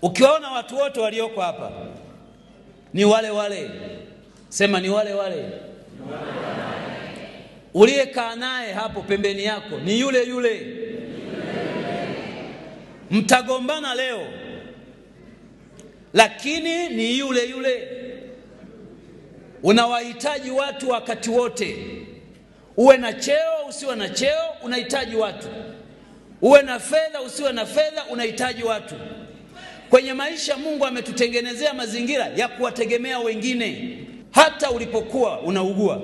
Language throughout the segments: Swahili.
Ukiwaona watu wote walioko hapa ni wale wale, sema ni wale wale. Uliyekaa naye hapo pembeni yako ni yule yule. Mtagombana leo, lakini ni yule yule. Unawahitaji watu wakati wote. Uwe na cheo usiwe na cheo, unahitaji watu. Uwe na fedha usiwe na fedha, unahitaji watu. Kwenye maisha Mungu ametutengenezea mazingira ya kuwategemea wengine. Hata ulipokuwa unaugua,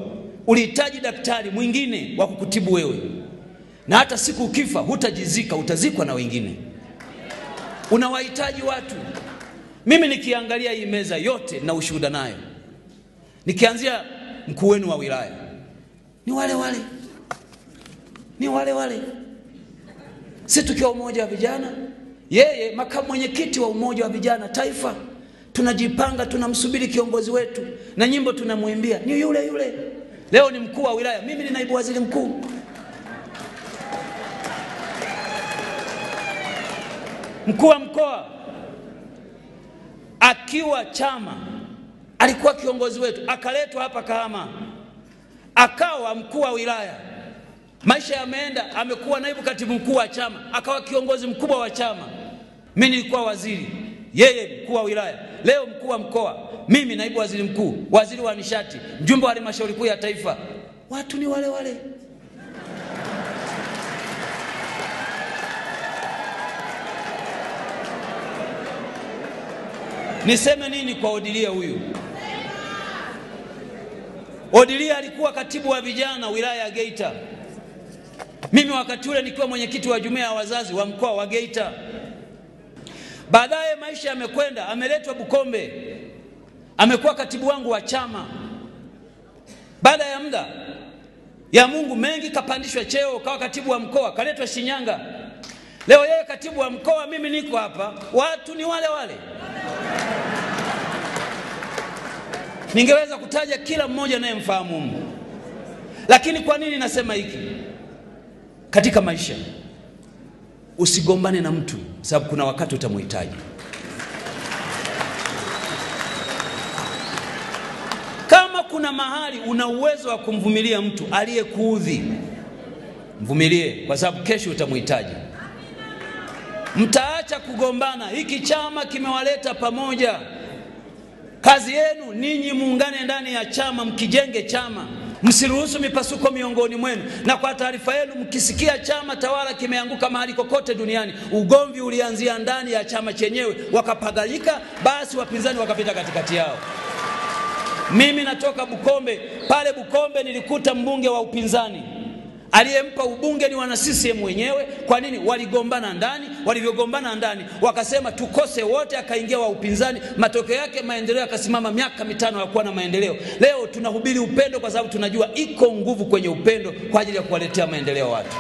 ulihitaji daktari mwingine wa kukutibu wewe. Na hata siku ukifa hutajizika, utazikwa na wengine. Unawahitaji watu. Mimi nikiangalia hii meza yote na ushuhuda nayo, nikianzia mkuu wenu wa wilaya, ni wale wale. Ni wale wale. Sisi tukiwa umoja wa vijana, yeye makamu mwenyekiti wa umoja wa vijana taifa, tunajipanga, tunamsubiri kiongozi wetu na nyimbo tunamwimbia ni yule yule. Leo ni mkuu wa wilaya, mimi ni naibu waziri mkuu. Mkuu wa mkoa akiwa chama alikuwa kiongozi wetu, akaletwa hapa Kahama akawa mkuu wa wilaya. Maisha yameenda, amekuwa naibu katibu mkuu wa chama, akawa kiongozi mkubwa wa chama. Mimi nilikuwa waziri, yeye mkuu wa wilaya. Leo mkuu wa mkoa, mimi naibu waziri mkuu, waziri wa nishati, mjumbe wa halmashauri kuu ya taifa. Watu ni wale wale. Niseme nini kwa Odilia huyu? Odilia alikuwa katibu wa vijana wilaya ya Geita. Mimi wakati ule nikiwa mwenyekiti wa jumuiya ya wazazi wa mkoa wa Geita. Baadaye maisha yamekwenda, ameletwa Bukombe, amekuwa katibu wangu wa chama. Baada ya muda ya Mungu mengi, kapandishwa cheo, kawa katibu wa mkoa, kaletwa Shinyanga. Leo yeye katibu wa mkoa, mimi niko hapa. Watu ni wale wale. Ningeweza kutaja kila mmoja naye mfahamu Mungu. Lakini kwa nini nasema hiki? Katika maisha usigombane na mtu, sababu kuna wakati utamhitaji. Kama kuna mahali una uwezo wa kumvumilia mtu aliyekuudhi, mvumilie, kwa sababu kesho utamhitaji. Mtaacha kugombana. Hiki chama kimewaleta pamoja. Kazi yenu ninyi muungane ndani ya chama, mkijenge chama. Msiruhusu mipasuko miongoni mwenu. Na kwa taarifa yenu, mkisikia chama tawala kimeanguka mahali kokote duniani, ugomvi ulianzia ndani ya chama chenyewe, wakapagalika, basi wapinzani wakapita katikati yao. Mimi natoka Bukombe. Pale Bukombe nilikuta mbunge wa upinzani. Aliyempa ubunge ni wana CCM wenyewe. Kwa nini? Waligombana ndani. Walivyogombana ndani, wakasema tukose wote, akaingia wa upinzani. Matokeo yake maendeleo yakasimama miaka 5 ya kuwa na maendeleo. Leo tunahubiri upendo kwa sababu tunajua iko nguvu kwenye upendo kwa ajili ya kuwaletea maendeleo watu.